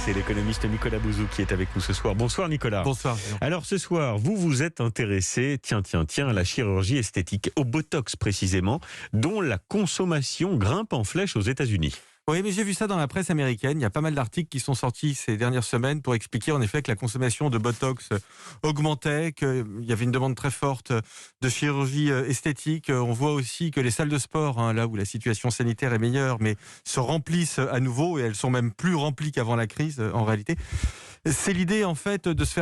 C'est l'économiste Nicolas Bouzou qui est avec nous ce soir. Bonsoir Nicolas. Bonsoir. Alors ce soir, vous vous êtes intéressé, tiens, à la chirurgie esthétique, au Botox précisément, dont la consommation grimpe en flèche aux États-Unis. Oui, mais j'ai vu ça dans la presse américaine. Il y a pas mal d'articles qui sont sortis ces dernières semaines pour expliquer en effet que la consommation de Botox augmentait, qu'il y avait une demande très forte de chirurgie esthétique. On voit aussi que les salles de sport, là où la situation sanitaire est meilleure, mais se remplissent à nouveau et elles sont même plus remplies qu'avant la crise en réalité. C'est l'idée en fait de se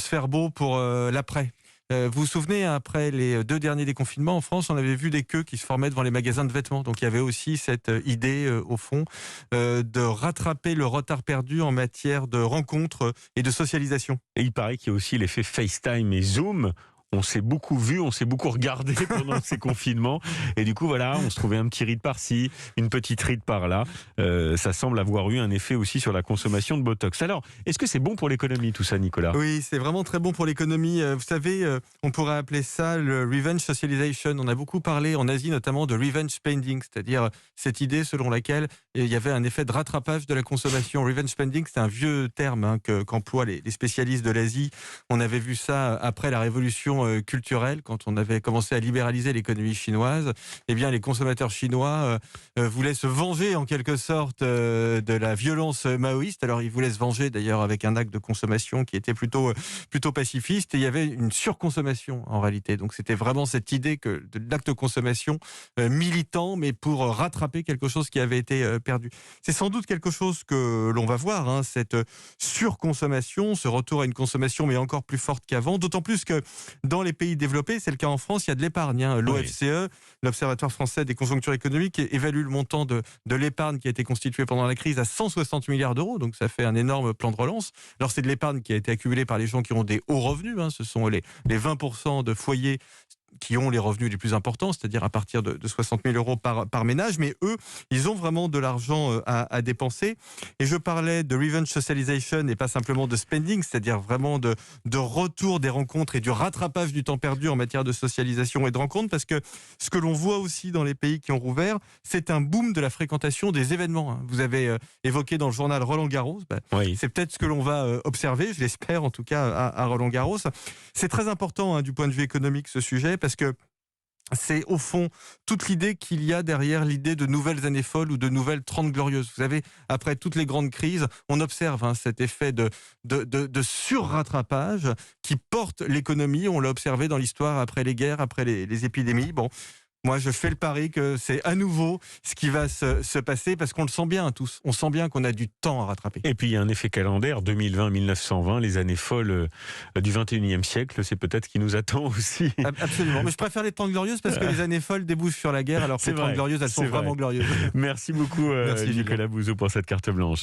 faire beau pour l'après. Vous vous souvenez, après les 2 derniers déconfinements en France, on avait vu des queues qui se formaient devant les magasins de vêtements. Donc il y avait aussi cette idée, au fond, de rattraper le retard perdu en matière de rencontres et de socialisation. Et il paraît qu'il y a aussi l'effet FaceTime et Zoom. On s'est beaucoup vu, on s'est beaucoup regardé pendant ces confinements. Et du coup, voilà, on se trouvait un petit ride par-ci, une petite ride par-là. Ça semble avoir eu un effet aussi sur la consommation de Botox. Alors, est-ce que c'est bon pour l'économie tout ça, Nicolas ? Oui, c'est vraiment très bon pour l'économie. Vous savez, on pourrait appeler ça le revenge socialization. On a beaucoup parlé en Asie notamment de revenge spending, c'est-à-dire cette idée selon laquelle il y avait un effet de rattrapage de la consommation. Revenge spending, c'est un vieux terme qu'emploient les spécialistes de l'Asie. On avait vu ça après la révolution culturelle, quand on avait commencé à libéraliser l'économie chinoise. Eh bien, les consommateurs chinois voulaient se venger en quelque sorte de la violence maoïste. Alors, ils voulaient se venger d'ailleurs avec un acte de consommation qui était plutôt pacifiste, et il y avait une surconsommation en réalité. Donc, c'était vraiment cette idée de l'acte de consommation militant, mais pour rattraper quelque chose qui avait été perdu. C'est sans doute quelque chose que l'on va voir, cette surconsommation, ce retour à une consommation mais encore plus forte qu'avant, d'autant plus que dans les pays développés, c'est le cas en France, il y a de l'épargne. L'OFCE, l'Observatoire français des conjonctures économiques, évalue le montant de l'épargne qui a été constituée pendant la crise à 160 milliards d'euros. Donc ça fait un énorme plan de relance. Alors c'est de l'épargne qui a été accumulée par les gens qui ont des hauts revenus. Ce sont les 20% de foyers qui ont les revenus les plus importants, c'est-à-dire à partir de 60 000 euros par ménage. Mais eux, ils ont vraiment de l'argent à dépenser. Et je parlais de revenge socialization et pas simplement de spending, c'est-à-dire vraiment de retour des rencontres et du rattrapage du temps perdu en matière de socialisation et de rencontres, parce que ce que l'on voit aussi dans les pays qui ont rouvert, c'est un boom de la fréquentation des événements. Vous avez évoqué dans le journal Roland-Garros. Oui. C'est peut-être ce que l'on va observer, je l'espère en tout cas, à Roland-Garros. C'est très important du point de vue économique ce sujet, parce que c'est au fond toute l'idée qu'il y a derrière l'idée de nouvelles années folles ou de nouvelles 30 glorieuses. Vous savez, après toutes les grandes crises, on observe cet effet de surrattrapage qui porte l'économie. On l'a observé dans l'histoire après les guerres, après les épidémies. Bon, moi je fais le pari que c'est à nouveau ce qui va se passer, parce qu'on le sent bien tous. On sent bien qu'on a du temps à rattraper. Et puis il y a un effet calendaire, 2020-1920, les années folles du 21e siècle, c'est peut-être ce qui nous attend aussi. Absolument, mais je préfère les 30 glorieuses parce que les années folles débouchent sur la guerre, alors que les 30 glorieuses, elles sont vraiment glorieuses. Merci beaucoup Merci, Nicolas Bouzou pour cette carte blanche.